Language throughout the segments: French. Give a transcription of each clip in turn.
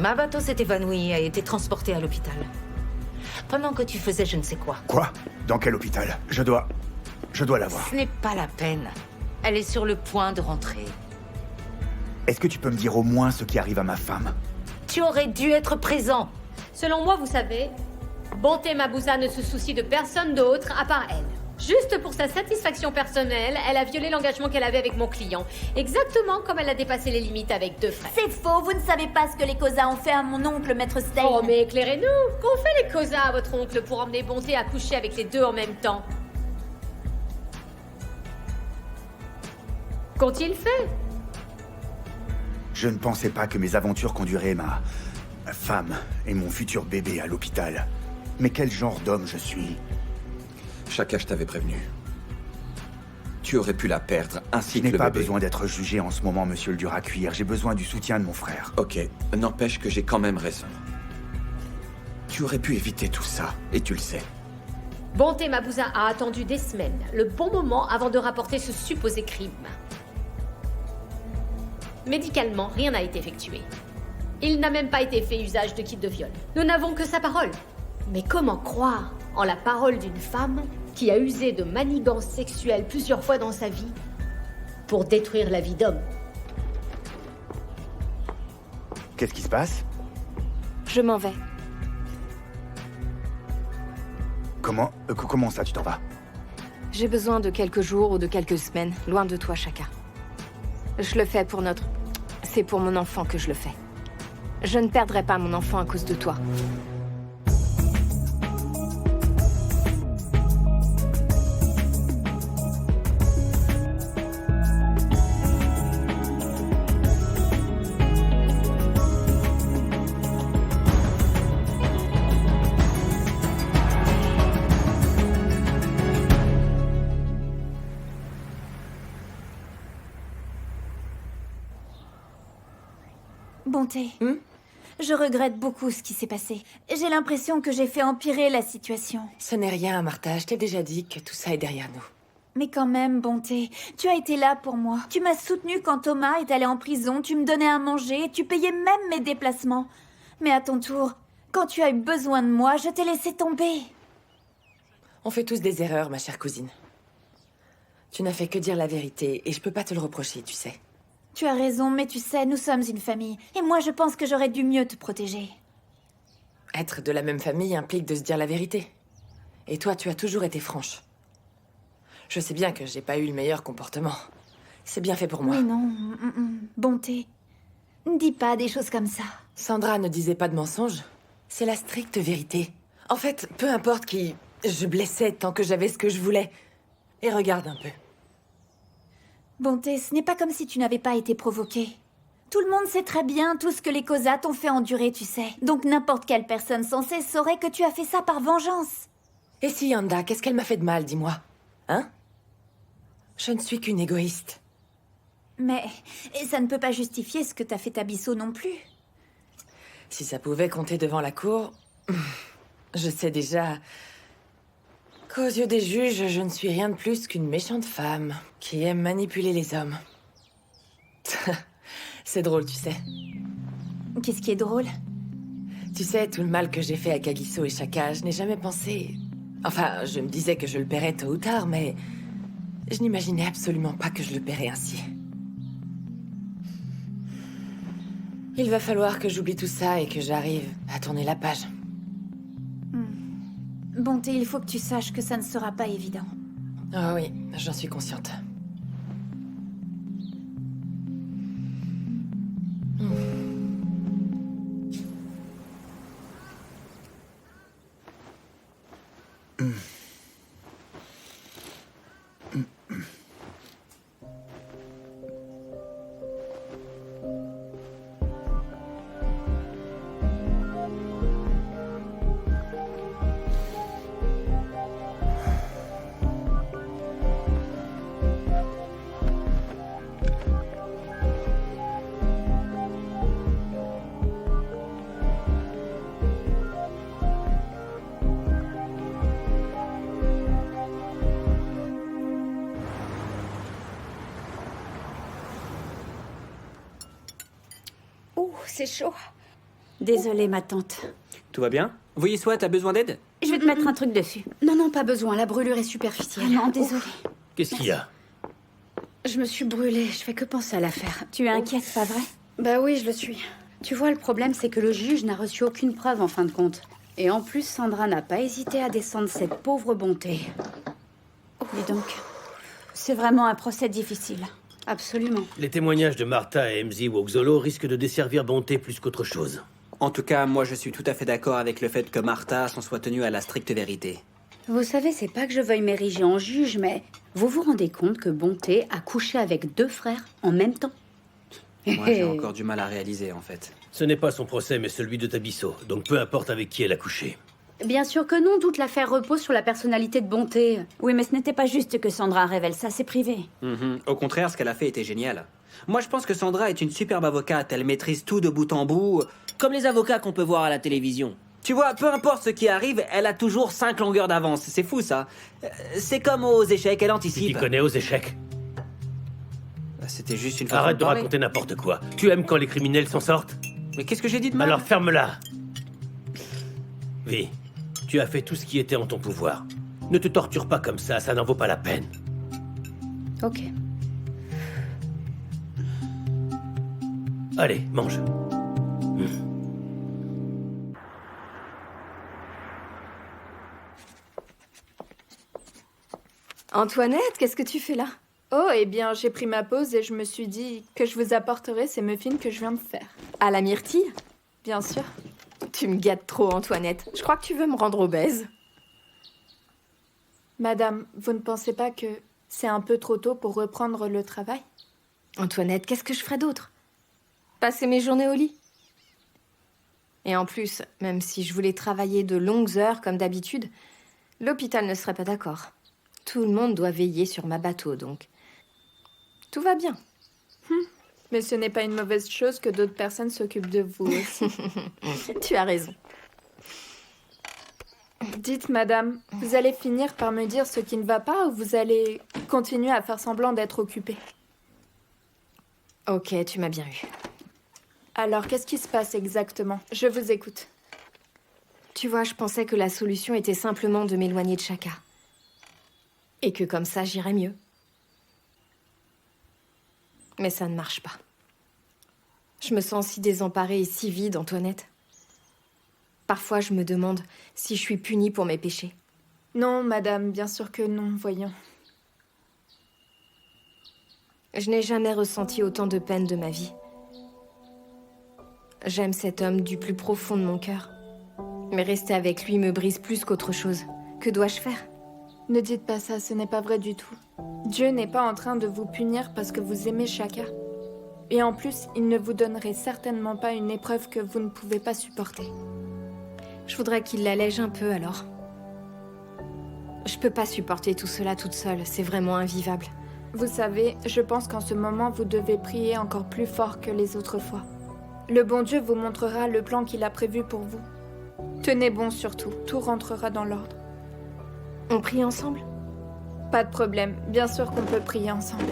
Mabato s'est évanoui et a été transporté à l'hôpital. Pendant que tu faisais je ne sais quoi. Quoi? Dans quel hôpital? Je dois la voir. Ce n'est pas la peine. Elle est sur le point de rentrer. Est-ce que tu peux me dire au moins ce qui arrive à ma femme? Tu aurais dû être présent. Selon moi, vous savez, Bonté Mabuza ne se soucie de personne d'autre à part elle. Juste pour sa satisfaction personnelle, elle a violé l'engagement qu'elle avait avec mon client. Exactement comme elle a dépassé les limites avec 2 frères. C'est faux, vous ne savez pas ce que les Koza ont fait à mon oncle, Maître Stein. Oh, mais éclairez-nous! Qu'ont fait les Koza à votre oncle pour emmener Bonté à coucher avec les 2 en même temps? Qu'ont-ils fait? Je ne pensais pas que mes aventures conduiraient ma femme et mon futur bébé à l'hôpital. Mais quel genre d'homme je suis? Chaka, je t'avais prévenu. Tu aurais pu la perdre, ainsi Je que n'ai le pas bébé. besoin d'être jugé en ce moment, monsieur le dur à cuire. J'ai besoin du soutien de mon frère. Ok, n'empêche que j'ai quand même raison. Tu aurais pu éviter tout ça, et tu le sais. Bonté Mabuza a attendu des semaines, le bon moment avant de rapporter ce supposé crime. Médicalement, rien n'a été effectué. Il n'a même pas été fait usage de kit de viol. Nous n'avons que sa parole. Mais comment croire en la parole d'une femme qui a usé de manigances sexuelles plusieurs fois dans sa vie pour détruire la vie d'homme? Qu'est-ce qui se passe? Je m'en vais. Comment ça, tu t'en vas? J'ai besoin de quelques jours ou de quelques semaines, loin de toi, Chaka. Je le fais pour notre... C'est pour mon enfant que je le fais. Je ne perdrai pas mon enfant à cause de toi. Bonté. Je regrette beaucoup ce qui s'est passé. J'ai l'impression que j'ai fait empirer la situation. Ce n'est rien, Martha. Je t'ai déjà dit que tout ça est derrière nous. Mais quand même, Bonté, tu as été là pour moi. Tu m'as soutenue quand Thomas est allé en prison, tu me donnais à manger, tu payais même mes déplacements. Mais à ton tour, quand tu as eu besoin de moi, je t'ai laissé tomber. On fait tous des erreurs, ma chère cousine. Tu n'as fait que dire la vérité, et je peux pas te le reprocher, tu sais. Tu as raison, mais tu sais, nous sommes une famille. Et moi, je pense que j'aurais dû mieux te protéger. Être de la même famille implique de se dire la vérité. Et toi, tu as toujours été franche. Je sais bien que j'ai pas eu le meilleur comportement. C'est bien fait pour moi. Mais non, Bonté. Ne dis pas des choses comme ça. Sandra ne disait pas de mensonges. C'est la stricte vérité. En fait, peu importe qui je blessais tant que j'avais ce que je voulais. Et regarde un peu. Bonté, ce n'est pas comme si tu n'avais pas été provoquée. Tout le monde sait très bien tout ce que les Koza t'ont fait endurer, tu sais. Donc n'importe quelle personne sensée saurait que tu as fait ça par vengeance. Et si Yanda, qu'est-ce qu'elle m'a fait de mal, dis-moi? Hein? Je ne suis qu'une égoïste. Mais ça ne peut pas justifier ce que t'as fait Tabisso non plus. Si ça pouvait compter devant la cour, je sais déjà qu'aux yeux des juges, je ne suis rien de plus qu'une méchante femme qui aime manipuler les hommes. C'est drôle, tu sais. Qu'est-ce qui est drôle? Tu sais, tout le mal que j'ai fait à Kagiso et Chaka, je n'ai jamais pensé... Enfin, je me disais que je le paierais tôt ou tard, mais... je n'imaginais absolument pas que je le paierais ainsi. Il va falloir que j'oublie tout ça et que j'arrive à tourner la page. Bonté, il faut que tu saches que ça ne sera pas évident. Ah oui, j'en suis consciente. C'est chaud. Désolée, ma tante. Tout va bien? Voyez-soit, t'as besoin d'aide? Je vais te mettre un truc dessus. Non, non, pas besoin. La brûlure est superficielle. Ah non, désolée. Qu'est-ce qu'il y a? Je me suis brûlée. Je fais que penser à l'affaire. Tu es inquiète, pas vrai? Bah oui, je le suis. Tu vois, le problème, c'est que le juge n'a reçu aucune preuve en fin de compte. Et en plus, Sandra n'a pas hésité à descendre cette pauvre bonté. Dis donc, c'est vraiment un procès difficile. Absolument. Les témoignages de Martha et MZ Woxolo risquent de desservir Bonté plus qu'autre chose. En tout cas, moi je suis tout à fait d'accord avec le fait que Martha s'en soit tenue à la stricte vérité. Vous savez, c'est pas que je veuille m'ériger en juge, mais vous vous rendez compte que Bonté a couché avec 2 frères en même temps? Moi j'ai encore du mal à réaliser en fait. Ce n'est pas son procès, mais celui de Tabisso, donc peu importe avec qui elle a couché. Bien sûr que non, toute l'affaire repose sur la personnalité de Bonté. Oui, mais ce n'était pas juste que Sandra révèle ça, c'est privé. Au contraire, ce qu'elle a fait était génial. Moi je pense que Sandra est une superbe avocate, elle maîtrise tout de bout en bout. Comme les avocats qu'on peut voir à la télévision. Tu vois, peu importe ce qui arrive, elle a toujours 5 longueurs d'avance. C'est fou, ça. C'est comme aux échecs, elle Tu anticipe. t'y connais aux échecs? C'était juste une façon Arrête de parler. raconter n'importe quoi. Tu aimes quand les criminels s'en sortent? Mais qu'est-ce que j'ai dit de mal? Alors ferme-la. Vi, tu as fait tout ce qui était en ton pouvoir. Ne te torture pas comme ça n'en vaut pas la peine. Ok. Allez, mange. Antoinette, qu'est-ce que tu fais là? Oh, eh bien, j'ai pris ma pause et je me suis dit que je vous apporterais ces muffins que je viens de faire. À la myrtille? Bien sûr. Tu me gâtes trop, Antoinette. Je crois que tu veux me rendre obèse. Madame, vous ne pensez pas que c'est un peu trop tôt pour reprendre le travail? Antoinette, qu'est-ce que je ferais d'autre? Passer mes journées au lit? Et en plus, même si je voulais travailler de longues heures comme d'habitude, l'hôpital ne serait pas d'accord. Tout le monde doit veiller sur ma bateau, donc tout va bien. Mais ce n'est pas une mauvaise chose que d'autres personnes s'occupent de vous aussi. Tu as raison. Dites, madame, vous allez finir par me dire ce qui ne va pas ou vous allez continuer à faire semblant d'être occupée? Ok, tu m'as bien eu. Alors, qu'est-ce qui se passe exactement? Je vous écoute. Tu vois, je pensais que la solution était simplement de m'éloigner de Chaka. Et que comme ça, j'irais mieux. Mais ça ne marche pas. Je me sens si désemparée et si vide, Antoinette. Parfois, je me demande si je suis punie pour mes péchés. Non, madame, bien sûr que non, voyons. Je n'ai jamais ressenti autant de peine de ma vie. J'aime cet homme du plus profond de mon cœur. Mais rester avec lui me brise plus qu'autre chose. Que dois-je faire? Ne dites pas ça, ce n'est pas vrai du tout. Dieu n'est pas en train de vous punir parce que vous aimez Chaka. Et en plus, il ne vous donnerait certainement pas une épreuve que vous ne pouvez pas supporter. Je voudrais qu'il l'allège un peu, alors. Je peux pas supporter tout cela toute seule, c'est vraiment invivable. Vous savez, je pense qu'en ce moment, vous devez prier encore plus fort que les autres fois. Le bon Dieu vous montrera le plan qu'il a prévu pour vous. Tenez bon surtout, tout rentrera dans l'ordre. On prie ensemble? Pas de problème, bien sûr qu'on peut prier ensemble.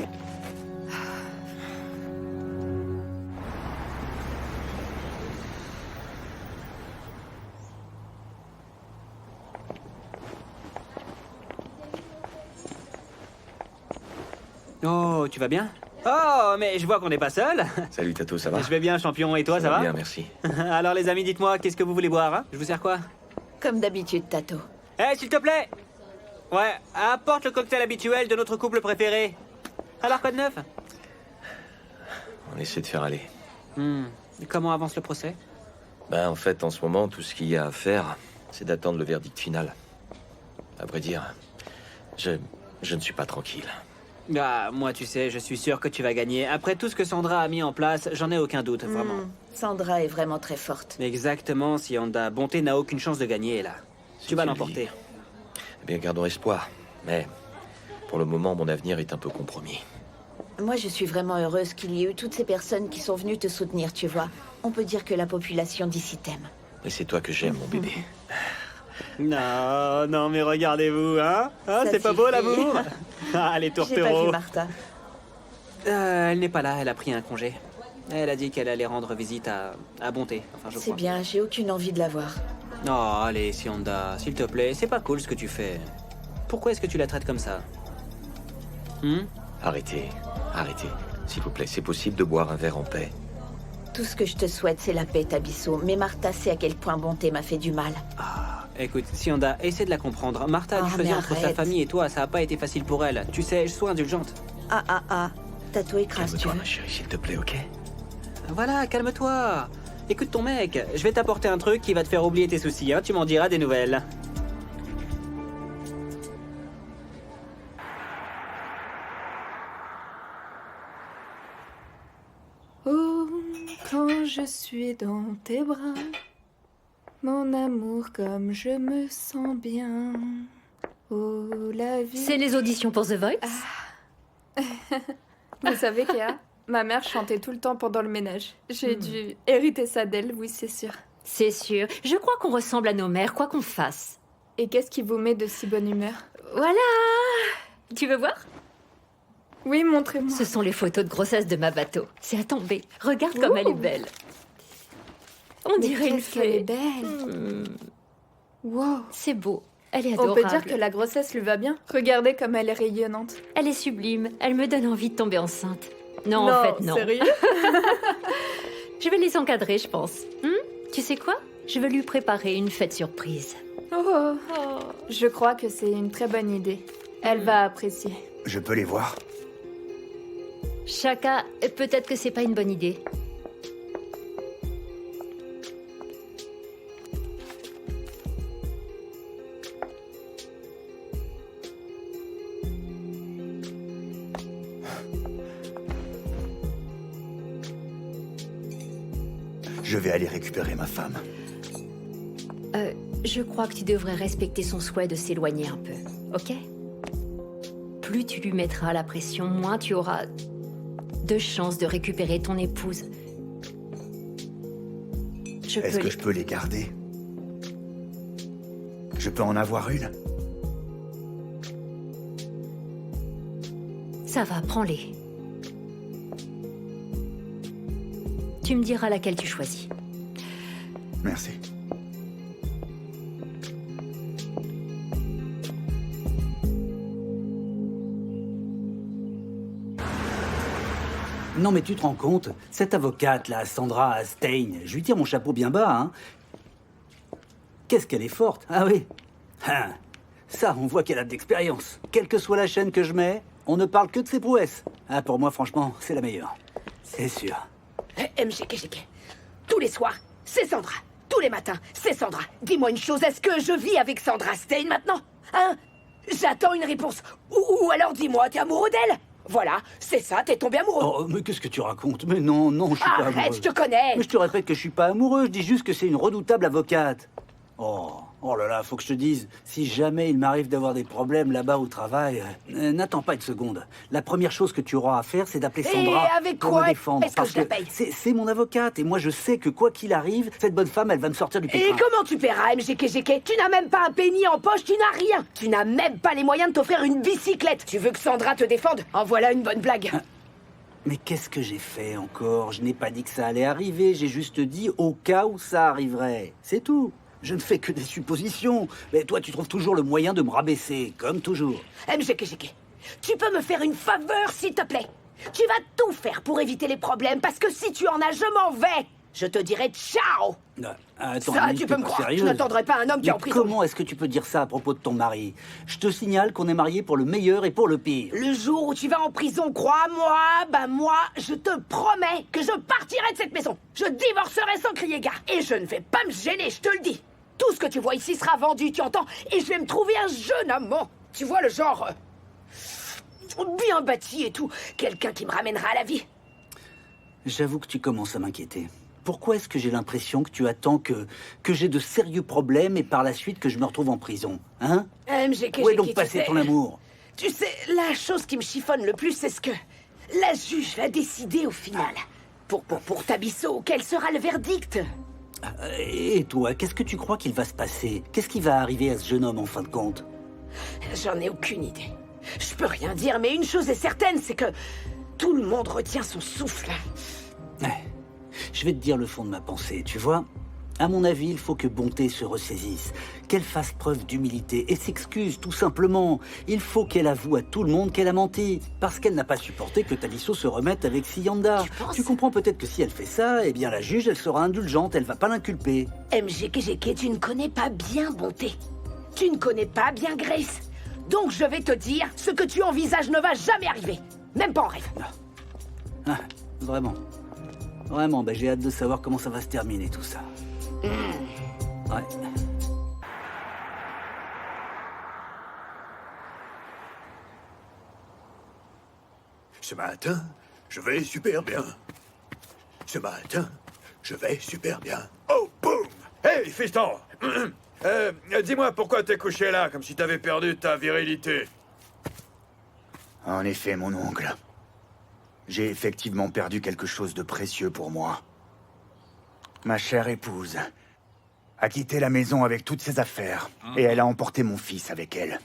Oh, tu vas bien? Oh, mais je vois qu'on n'est pas seul. Salut Tato, ça va? Je vais bien, champion. Et toi, ça va? Bien, merci. Alors les amis, dites-moi, qu'est-ce que vous voulez boire, hein? Je vous sers quoi? Comme d'habitude, Tato. Eh, s'il te plaît! Ouais, apporte le cocktail habituel de notre couple préféré. Alors, quoi de neuf? On essaie de faire aller. Et comment avance le procès? Ben, en fait, en ce moment, tout ce qu'il y a à faire, c'est d'attendre le verdict final. À vrai dire, je ne suis pas tranquille. Ah, moi, tu sais, je suis sûr que tu vas gagner. Après tout ce que Sandra a mis en place, j'en ai aucun doute, vraiment. Sandra est vraiment très forte. Exactement, Sianda. Bonté n'a aucune chance de gagner, là. Tu vas l'emporter. Eh bien, gardons espoir. Mais, pour le moment, mon avenir est un peu compromis. Moi, je suis vraiment heureuse qu'il y ait eu toutes ces personnes qui sont venues te soutenir, tu vois. On peut dire que la population d'ici t'aime. Et c'est toi que j'aime, mon bébé. Non, non, mais regardez-vous, hein? Ça C'est pas beau, suffit. l'amour? Ah, les J'ai pas vu tourtereaux. Martha. Elle n'est pas là, elle a pris un congé. Elle a dit qu'elle allait rendre visite à Bonté, enfin je C'est crois. bien, j'ai aucune envie de la voir. Non, allez, Sianda, s'il te plaît, c'est pas cool ce que tu fais. Pourquoi est-ce que tu la traites comme ça? Arrêtez, arrêtez. S'il vous plaît, c'est possible de boire un verre en paix. Tout ce que je te souhaite, c'est la paix, Tabisso. Mais Martha sait à quel point Bonté m'a fait du mal. Écoute, Sianda, essaie de la comprendre. Martha a dû Ah, choisir mais entre sa arrête. famille et toi, ça a pas été facile pour elle. Tu sais, sois indulgente. T'as tout écrasé, tu Calme-toi, veux? ma chérie, s'il te plaît, ok? Voilà, calme-toi. Écoute ton mec, je vais t'apporter un truc qui va te faire oublier tes soucis, hein. Tu m'en diras des nouvelles. Oh, quand je suis dans tes bras, mon amour, comme je me sens bien. Oh, la vie. C'est les auditions pour The Voice? Vous savez, Kéa, ma mère chantait tout le temps pendant le ménage. J'ai dû hériter ça d'elle, oui, c'est sûr. C'est sûr. Je crois qu'on ressemble à nos mères, quoi qu'on fasse. Et qu'est-ce qui vous met de si bonne humeur? Voilà! Tu veux voir? Oui, montrez-moi. Ce sont les photos de grossesse de ma bateau. C'est à tomber. Regarde comme elle est belle. On Mais dirait une qu'est-ce qu'elle fée. est belle. Wow. C'est beau. Elle est On adorable. peut dire que la grossesse lui va bien. Regardez comme elle est rayonnante. Elle est sublime. Elle me donne envie de tomber enceinte. Non, en fait, non. Sérieux? Je vais les encadrer, je pense. Tu sais quoi? Je vais lui préparer une fête surprise. Oh. Je crois que c'est une très bonne idée. Elle va apprécier. Je peux les voir? Chaka, peut-être que c'est pas une bonne idée. Je vais aller récupérer ma femme. Je crois que tu devrais respecter son souhait de s'éloigner un peu, ok? Plus tu lui mettras la pression, moins tu auras de chances de récupérer ton épouse. Est-ce que je peux les garder? Je peux en avoir une? Ça va, prends-les. Tu me diras laquelle tu choisis. Merci. Non mais tu te rends compte, cette avocate là, Sandra Stein, je lui tire mon chapeau bien bas, hein. Qu'est-ce qu'elle est forte, ah oui. Hein. Ça, on voit qu'elle a de l'expérience. Quelle que soit la chaîne que je mets, on ne parle que de ses prouesses. Ah, pour moi, franchement, c'est la meilleure. C'est sûr. MGK. Tous les soirs, c'est Sandra. Tous les matins, c'est Sandra. Dis-moi une chose, est-ce que je vis avec Sandra Stein maintenant? Hein? J'attends une réponse. Ou alors dis-moi, t'es amoureux d'elle? Voilà, c'est ça, t'es tombé amoureux. Oh, mais qu'est-ce que tu racontes? Mais non, non, je suis pas amoureux. Arrête, je te connais. Mais je te répète que je suis pas amoureux, je dis juste que c'est une redoutable avocate. Oh là là, faut que je te dise, si jamais il m'arrive d'avoir des problèmes là-bas au travail, n'attends pas une seconde. La première chose que tu auras à faire, c'est d'appeler Sandra Et avec pour quoi me défendre. est-ce que parce je la paye? c'est mon avocate, et moi je sais que quoi qu'il arrive, cette bonne femme, elle va me sortir du Et pétrin. comment tu paieras, MGK? Tu n'as même pas un penny en poche, tu n'as rien. Tu n'as même pas les moyens de t'offrir une bicyclette. Tu veux que Sandra te défende? En voilà une bonne blague. Mais qu'est-ce que j'ai fait encore? Je n'ai pas dit que ça allait arriver, j'ai juste dit au cas où ça arriverait. C'est tout. Je ne fais que des suppositions. Mais toi, tu trouves toujours le moyen de me rabaisser, comme toujours. MGK, tu peux me faire une faveur, s'il te plaît? Tu vas tout faire pour éviter les problèmes, parce que si tu en as, je m'en vais. Je te dirai ciao. Attends, Ça, Annie, tu t'es peux me pas croire. sérieuse? Je n'attendrai pas un homme qui est en Mais prison. comment est-ce que tu peux dire ça à propos de ton mari? Je te signale qu'on est mariés pour le meilleur et pour le pire. Le jour où tu vas en prison, crois-moi, moi, je te promets que je partirai de cette maison. Je divorcerai sans crier gare. Et je ne vais pas me gêner, je te le dis. Tout ce que tu vois ici sera vendu, tu entends? Et je vais me trouver un jeune amant. Tu vois, le genre... bien bâti et tout. Quelqu'un qui me ramènera à la vie. J'avoue que tu commences à m'inquiéter. Pourquoi est-ce que j'ai l'impression que tu attends que j'ai de sérieux problèmes et par la suite que je me retrouve en prison? Hein? MGK, Où est donc tu passé sais- ton amour? Tu sais, la chose qui me chiffonne le plus, c'est ce que la juge va décider au final. Pour Tabisso, quel sera le verdict? Et toi, qu'est-ce que tu crois qu'il va se passer? Qu'est-ce qui va arriver à ce jeune homme en fin de compte? J'en ai aucune idée. Je peux rien dire, mais une chose est certaine, c'est que tout le monde retient son souffle. Je vais te dire le fond de ma pensée, tu vois. À mon avis, il faut que Bonté se ressaisisse, qu'elle fasse preuve d'humilité et s'excuse, tout simplement. Il faut qu'elle avoue à tout le monde qu'elle a menti, parce qu'elle n'a pas supporté que Talisso se remette avec Sianda. Tu comprends peut-être que si elle fait ça, eh bien la juge, elle sera indulgente, elle va pas l'inculper. MGKGK, tu ne connais pas bien Bonté. Tu ne connais pas bien Grace. Donc je vais te dire, ce que tu envisages ne va jamais arriver. Même pas en rêve. Ah, vraiment. Vraiment, bah, j'ai hâte de savoir comment ça va se terminer, tout ça. Ouais. Ce matin, je vais super bien. Ce matin, je vais super bien. Oh, boum! Hey, fiston! Dis-moi pourquoi t'es couché là, comme si t'avais perdu ta virilité. En effet, mon oncle. J'ai effectivement perdu quelque chose de précieux pour moi. Ma chère épouse a quitté la maison avec toutes ses affaires, et elle a emporté mon fils avec elle.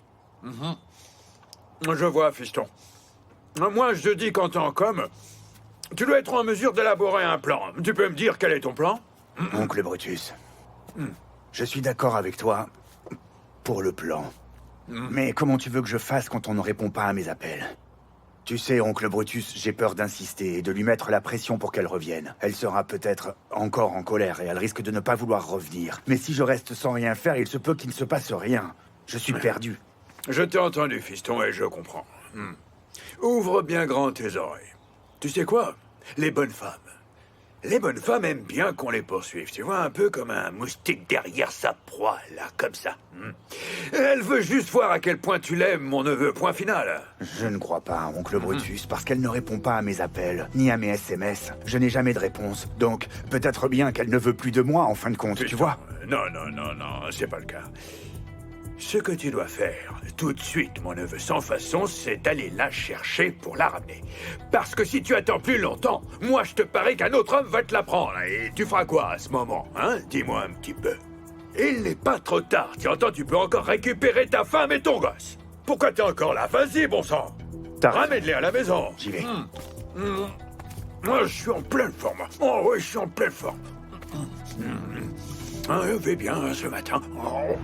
Je vois, fiston. Moi, je te dis qu'en tant qu'homme, tu dois être en mesure d'élaborer un plan. Tu peux me dire quel est ton plan? Oncle Brutus, je suis d'accord avec toi pour le plan. Mais comment tu veux que je fasse quand on ne répond pas à mes appels? Tu sais, oncle Brutus, j'ai peur d'insister et de lui mettre la pression pour qu'elle revienne. Elle sera peut-être encore en colère et elle risque de ne pas vouloir revenir. Mais si je reste sans rien faire, il se peut qu'il ne se passe rien. Je suis perdu. Je t'ai entendu, fiston, et je comprends. Ouvre bien grand tes oreilles. Tu sais quoi? Les bonnes femmes aiment bien qu'on les poursuive, tu vois, un peu comme un moustique derrière sa proie, là, comme ça. Elle veut juste voir à quel point tu l'aimes, mon neveu, point final. Je ne crois pas, oncle Brutus, parce qu'elle ne répond pas à mes appels, ni à mes SMS. Je n'ai jamais de réponse, donc peut-être bien qu'elle ne veut plus de moi, en fin de compte, tu vois? Non, c'est pas le cas. Ce que tu dois faire, tout de suite, mon neveu, sans façon, c'est d'aller la chercher pour la ramener. Parce que si tu attends plus longtemps, moi je te parie qu'un autre homme va te la prendre. Et tu feras quoi à ce moment, hein? Dis-moi un petit peu. Il n'est pas trop tard, tu entends, tu peux encore récupérer ta femme et ton gosse. Pourquoi t'es encore là? Vas-y, bon sang. Ramène-les à la maison. J'y vais. Moi, je suis en pleine forme. Oh oui, je suis en pleine forme. Je vais bien ce matin. Oh.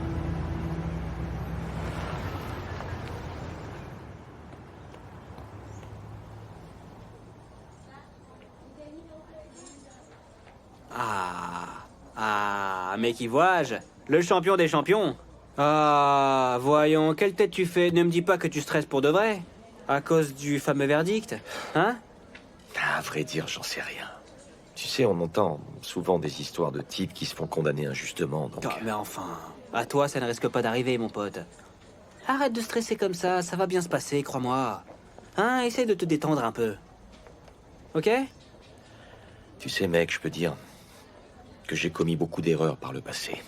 Mais qui vois-je? Le champion des champions. Ah, voyons, quelle tête tu fais? Ne me dis pas que tu stresses pour de vrai. À cause du fameux verdict, hein? À vrai dire, j'en sais rien. Tu sais, on entend souvent des histoires de types qui se font condamner injustement, donc... Mais enfin, à toi, ça ne risque pas d'arriver, mon pote. Arrête de stresser comme ça va bien se passer, crois-moi. Hein, essaye de te détendre un peu. Ok? Tu sais, mec, je peux dire que j'ai commis beaucoup d'erreurs par le passé.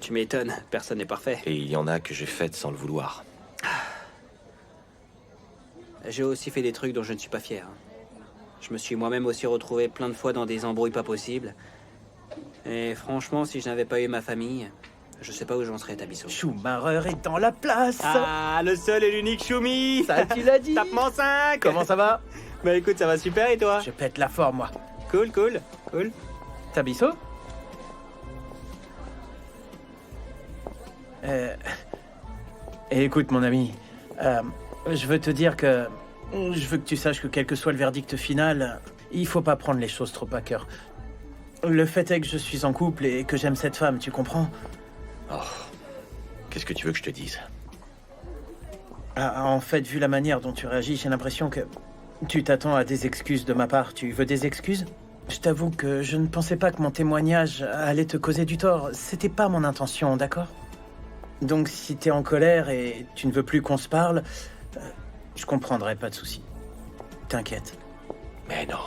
Tu m'étonnes, personne n'est parfait. Et il y en a que j'ai faites sans le vouloir. J'ai aussi fait des trucs dont je ne suis pas fier. Je me suis moi-même aussi retrouvé plein de fois dans des embrouilles pas possibles. Et franchement, si je n'avais pas eu ma famille, je sais pas où j'en serais, Talisso. Schumacher est dans la place. Ah, le seul et l'unique Choumi. Ça, tu l'as dit. Tapement 5. Comment ça va? Bah écoute, ça va super, et toi? Je pète la forme, moi. Cool. Talisso? Écoute, mon ami, je veux te dire que... Je veux que tu saches que quel que soit le verdict final, il faut pas prendre les choses trop à cœur. Le fait est que je suis en couple et que j'aime cette femme, tu comprends? Oh, qu'est-ce que tu veux que je te dise? En fait, vu la manière dont tu réagis, j'ai l'impression que tu t'attends à des excuses de ma part. Tu veux des excuses? Je t'avoue que je ne pensais pas que mon témoignage allait te causer du tort. C'était pas mon intention, d'accord? Donc si t'es en colère et tu ne veux plus qu'on se parle, je comprendrai, pas de souci. T'inquiète. Mais non.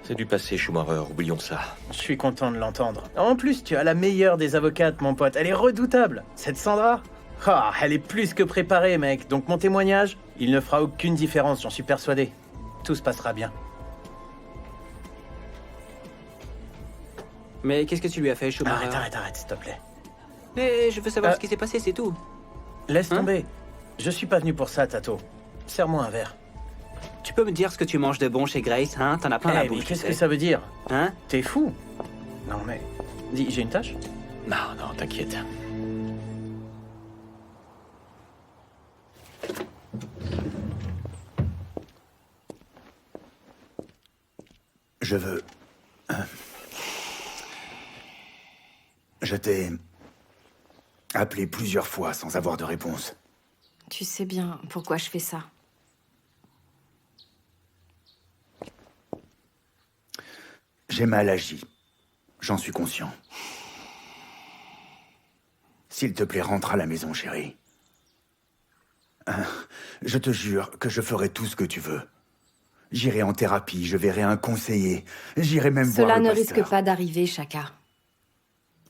C'est du passé, Schumacher, oublions ça. Je suis content de l'entendre. En plus, tu as la meilleure des avocates, mon pote. Elle est redoutable. Cette Sandra, elle est plus que préparée, mec. Donc mon témoignage, il ne fera aucune différence, j'en suis persuadé. Tout se passera bien. Mais qu'est-ce que tu lui as fait, Schumacher? Arrête, s'il te plaît. Mais je veux savoir ce qui s'est passé, c'est tout. Laisse tomber. Je suis pas venu pour ça, Tato. Serre-moi un verre. Tu peux me dire ce que tu manges de bon chez Grace, hein? T'en as plein la mais bouche, tu qu'est-ce sais. que ça veut dire? Hein? T'es fou? Non mais... Dis, j'ai une tâche? Non, non, t'inquiète. Je veux... Je t'ai appelé plusieurs fois sans avoir de réponse. Tu sais bien pourquoi je fais ça. J'ai mal agi. J'en suis conscient. S'il te plaît, rentre à la maison, chérie. Je te jure que je ferai tout ce que tu veux. J'irai en thérapie, je verrai un conseiller. J'irai même voir Cela le ne pasteur. risque pas d'arriver, Shaka.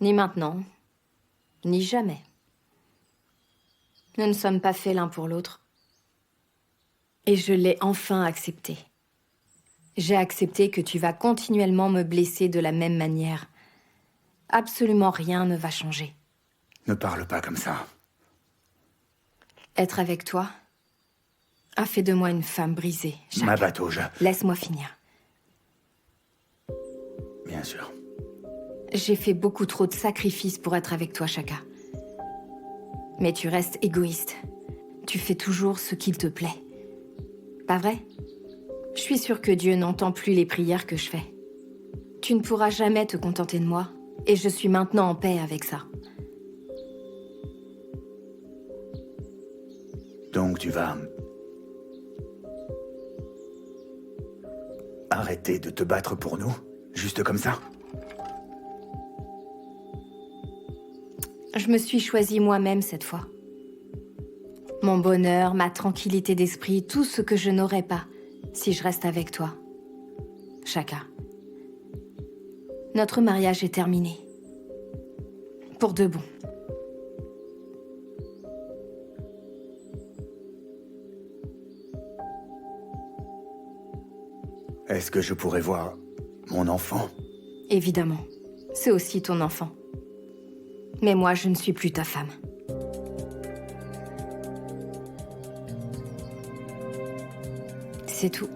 Ni maintenant, ni jamais. Nous ne sommes pas faits l'un pour l'autre. Et je l'ai enfin accepté. J'ai accepté que tu vas continuellement me blesser de la même manière. Absolument rien ne va changer. Ne parle pas comme ça. Être avec toi a fait de moi une femme brisée. Shaka. Ma batauge. Laisse-moi finir. Bien sûr. J'ai fait beaucoup trop de sacrifices pour être avec toi, Shaka. Mais tu restes égoïste. Tu fais toujours ce qu'il te plaît. Pas vrai? Je suis sûre que Dieu n'entend plus les prières que je fais. Tu ne pourras jamais te contenter de moi, et je suis maintenant en paix avec ça. Donc tu vas... arrêter de te battre pour nous? Juste comme ça? Je me suis choisie moi-même cette fois. Mon bonheur, ma tranquillité d'esprit, tout ce que je n'aurais pas si je reste avec toi. Shaka. Notre mariage est terminé. Pour de bon. Est-ce que je pourrais voir mon enfant? Évidemment. C'est aussi ton enfant. Mais moi, je ne suis plus ta femme. C'est tout.